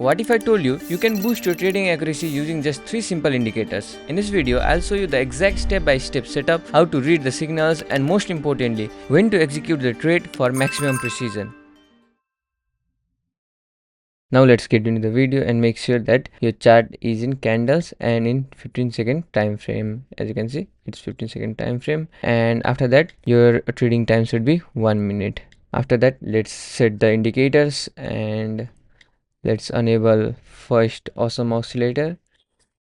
What if I told you you can boost your trading accuracy using just 3 simple indicators? In this video, I'll show you the exact step-by-step setup, how to read the signals, and most importantly, when to execute the trade for maximum precision. Now let's get into the video and make sure that your chart is in candles and in 15-second time frame. As you can see, it's 15-second time frame, and after that your trading time should be 1 minute. After that, let's set the indicators and let's enable first Awesome Oscillator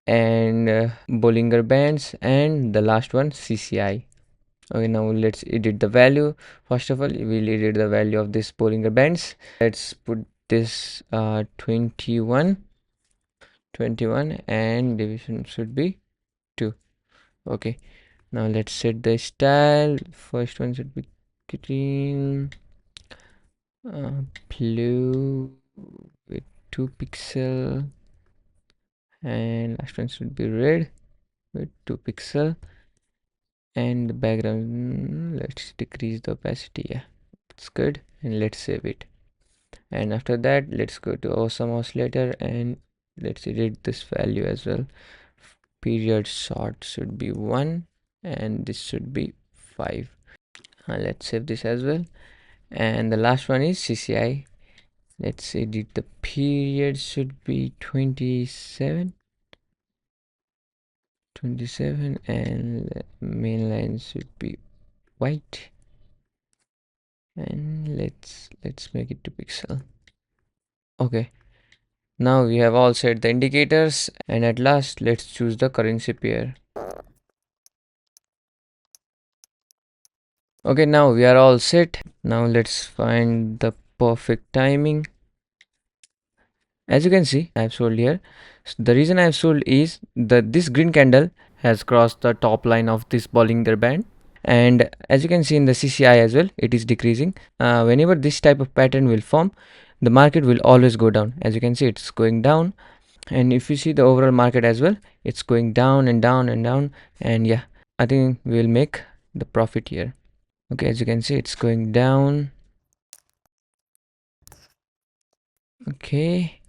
and Bollinger Bands, and the last one CCI. Okay, now let's edit the value. First of all, we'll edit the value of this Bollinger Bands. Let's put this 21 and division should be 2. Okay, now let's set the style. First one should be green, blue with 2 pixel, and last one should be red with 2 pixel, and the background, let's decrease the opacity. Yeah, it's good, and let's save it. And after that, let's go to Awesome Oscillator and let's edit this value as well. Period short should be 1 and this should be 5. Let's save this as well. And the last one is CCI. Let's edit the period, should be 27, and the main line should be white, and let's make it 2 pixel. Okay, now we have all set the indicators, and at last let's choose the currency pair. Okay, now we are all set. Now let's find the perfect timing. As you can see, I've sold here. The reason I've sold is that this green candle has crossed the top line of this Bollinger Band, and as you can see in the CCI as well, it is decreasing. Whenever this type of pattern will form, the market will always go down. As you can see, it's going down, and if you see the overall market as well, it's going down and down and down, and yeah, I think we'll make the profit here. Okay, as you can see, it's going down. Okay,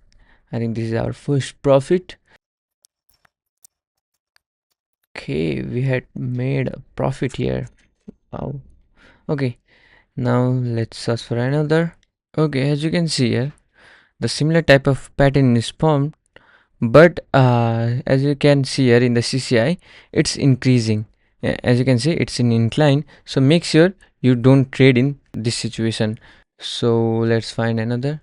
I think this is our first profit. Okay, we had made a profit here. Wow. Okay, now let's search for another. Okay, as you can see here, the similar type of pattern is formed, but as you can see here in the CCI, it's increasing. As you can see, it's in incline, so make sure you don't trade in this situation. So let's find another.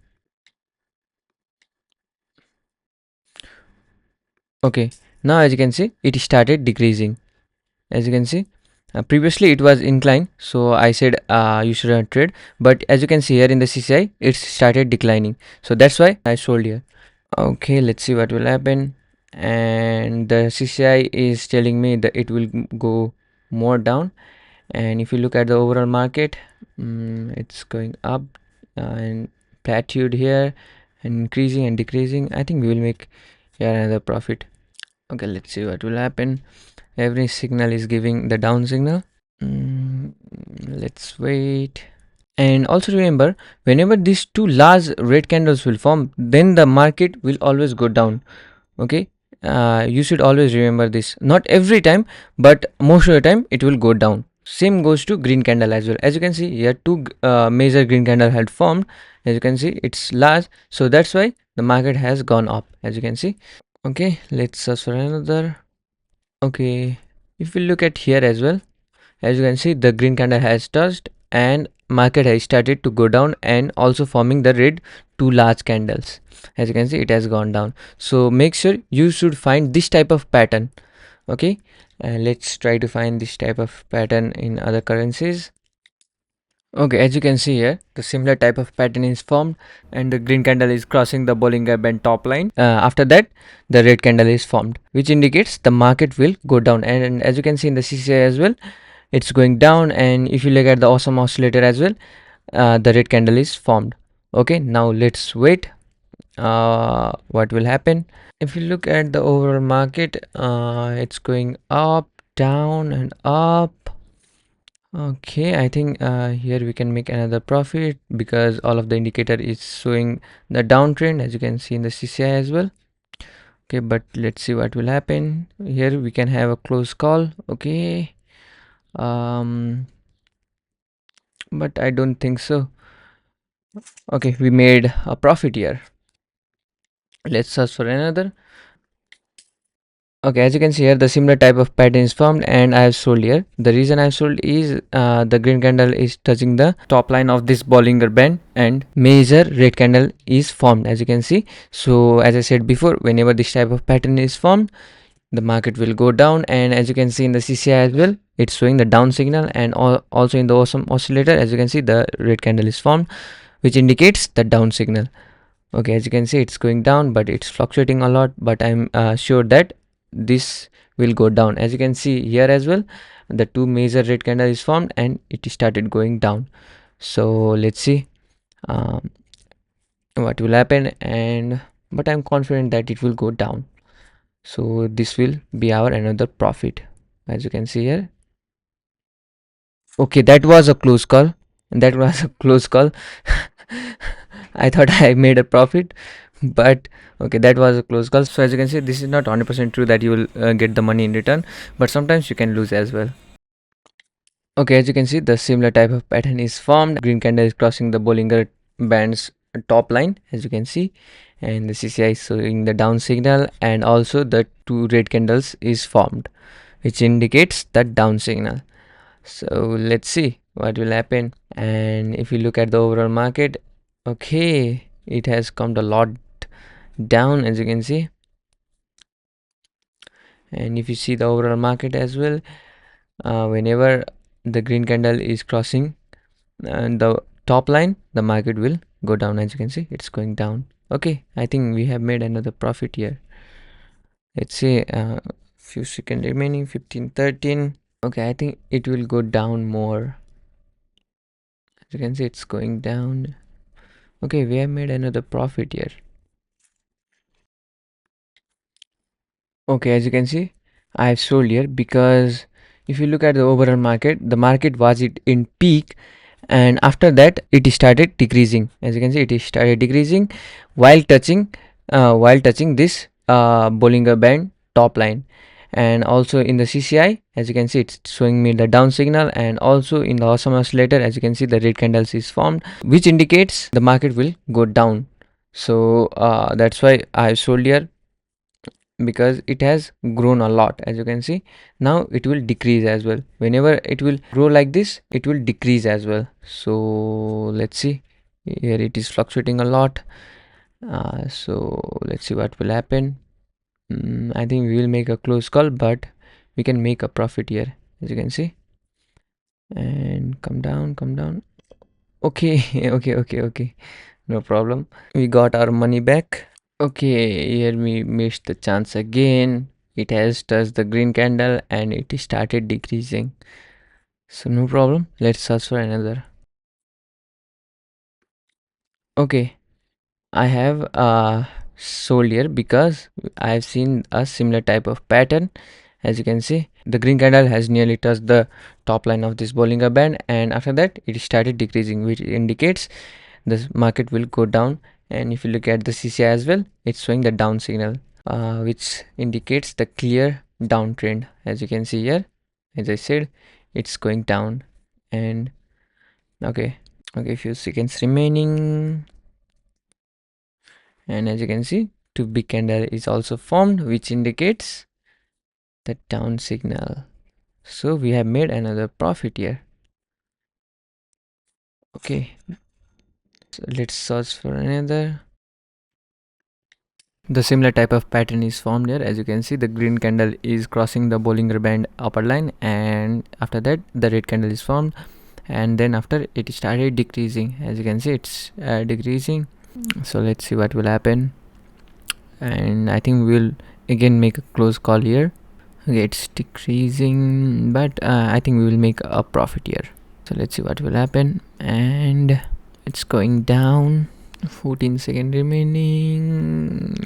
Okay, now as you can see, it started decreasing. As you can see, previously it was inclined, so I said you shouldn't trade, but as you can see here in the CCI, it started declining, so that's why I sold here. Okay, let's see what will happen. And the CCI is telling me that it will go more down, and if you look at the overall market, it's going up and plateaued here and increasing and decreasing. I think we will make here another profit. Okay, let's see what will happen. Every signal is giving the down signal. Let's wait. And also remember, whenever these two large red candles will form, then the market will always go down. Okay, you should always remember this. Not every time, but most of the time it will go down. Same goes to green candle as well. As you can see here, two major green candle had formed. As you can see, it's large, so that's why the market has gone up, as you can see. Okay, let's search for another. Okay, if we look at here as well, as you can see, the green candle has touched and market has started to go down, and also forming the red two large candles. As you can see, it has gone down, so make sure you should find this type of pattern. Okay, let's try to find this type of pattern in other currencies. Okay, as you can see here, the similar type of pattern is formed, and the green candle is crossing the Bollinger Band top line. After that, the red candle is formed, which indicates the market will go down. And as you can see in the CCI as well, it's going down. And if you look at the Awesome Oscillator as well, the red candle is formed. Okay, now let's wait. What will happen? If you look at the overall market, it's going up, down, and up. Okay, I think here we can make another profit because all of the indicator is showing the downtrend, as you can see in the CCI as well. Okay, but let's see what will happen. Here we can have a close call. Okay, but I don't think so. Okay, we made a profit here. Let's search for another. Okay, as you can see here, the similar type of pattern is formed and I have sold here. The reason I have sold is the green candle is touching the top line of this Bollinger Band and major red candle is formed, as you can see. So as I said before, whenever this type of pattern is formed, the market will go down, and as you can see in the CCI as well, it's showing the down signal, and also in the Awesome Oscillator, as you can see, the red candle is formed, which indicates the down signal. Okay, as you can see, it's going down, but it's fluctuating a lot, but I'm sure that this will go down. As you can see here as well, the two major red candle is formed and it started going down. So let's see um, what will happen, and but I'm confident that it will go down. So this will be our another profit, as you can see here. Okay, that was a close call. That was a close call. I thought I made a profit, but okay, that was a close call. So as you can see, this is not 100% true that you will get the money in return, but sometimes you can lose as well. Okay, as you can see, the similar type of pattern is formed. Green candle is crossing the Bollinger Bands top line, as you can see, and the CCI is showing the down signal, and also the two red candles is formed, which indicates the down signal. So let's see what will happen. And if you look at the overall market, okay, it has come a lot down, as you can see. And if you see the overall market as well, whenever the green candle is crossing the top line, the market will go down. As you can see, it's going down. Okay, I think we have made another profit here. Let's say few seconds remaining, 15, 13. Okay, I think it will go down more. As you can see, it's going down. Okay, we have made another profit here. Okay, as you can see, I have sold here because if you look at the overall market, the market was it in peak, and after that it started decreasing. As you can see, it started decreasing while touching this Bollinger Band top line, and also in the CCI, as you can see, it's showing me the down signal, and also in the Awesome Oscillator, as you can see, the red candles is formed, which indicates the market will go down. So that's why I sold here, because it has grown a lot. As you can see, now it will decrease as well. Whenever it will grow like this, it will decrease as well. So let's see, here it is fluctuating a lot. So let's see what will happen. I think we will make a close call, but we can make a profit here, as you can see. And come down. Okay. Okay, no problem, we got our money back. Okay, here we missed the chance again. It has touched the green candle and it started decreasing. So no problem. Let's search for another. Okay, I have sold here because I have seen a similar type of pattern. As you can see, the green candle has nearly touched the top line of this Bollinger Band, and after that it started decreasing, which indicates the market will go down. And if you look at the CCI as well, it's showing the down signal, which indicates the clear downtrend. As you can see here, as I said, it's going down. And okay, few seconds remaining, and as you can see, two big candle is also formed, which indicates the down signal. So we have made another profit here. Okay, so let's search for another. The similar type of pattern is formed here. As you can see, the green candle is crossing the Bollinger Band upper line, and after that the red candle is formed, and then after it started decreasing. As you can see, it's decreasing. So let's see what will happen, and I think we'll again make a close call here. Okay, it's decreasing, but I think we will make a profit here. So let's see what will happen, and it's going down. 14 seconds remaining.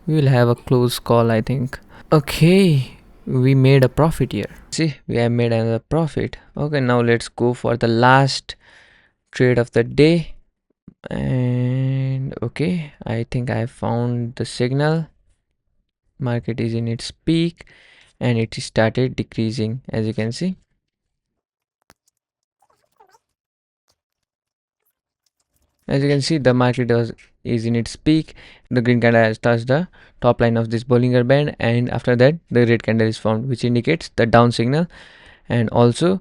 We will have a close call, I think. Okay, we made a profit here. See, we have made another profit. Okay, now let's go for the last trade of the day. And okay, I think I found the signal. Market is in its peak and it started decreasing, as you can see. As you can see, the market is in its peak. The green candle has touched the top line of this Bollinger Band, and after that the red candle is formed, which indicates the down signal. And also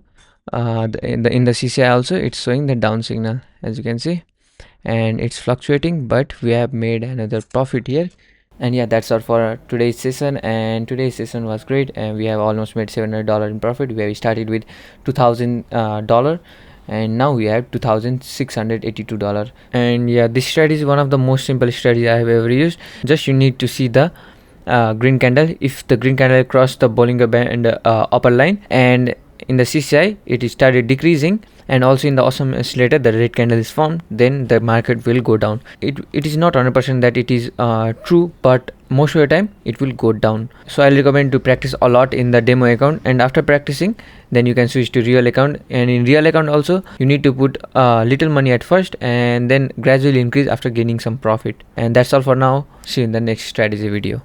in the CCI also it's showing the down signal, as you can see, and it's fluctuating, but we have made another profit here. And yeah, that's all for today's session, and today's session was great, and we have almost made $700 in profit, where we started with $2,000 and now we have $2,682. And yeah, this strategy is one of the most simple strategies I have ever used. Just you need to see the green candle. If the green candle crossed the Bollinger Band upper line, and in the CCI it started decreasing, and also in the Awesome Oscillator the red candle is formed, then the market will go down. It is not 100% that it is true, but most of the time it will go down. So I'll recommend to practice a lot in the demo account, and after practicing then you can switch to real account. And in real account also you need to put little money at first and then gradually increase after gaining some profit. And that's all for now. See you in the next strategy video.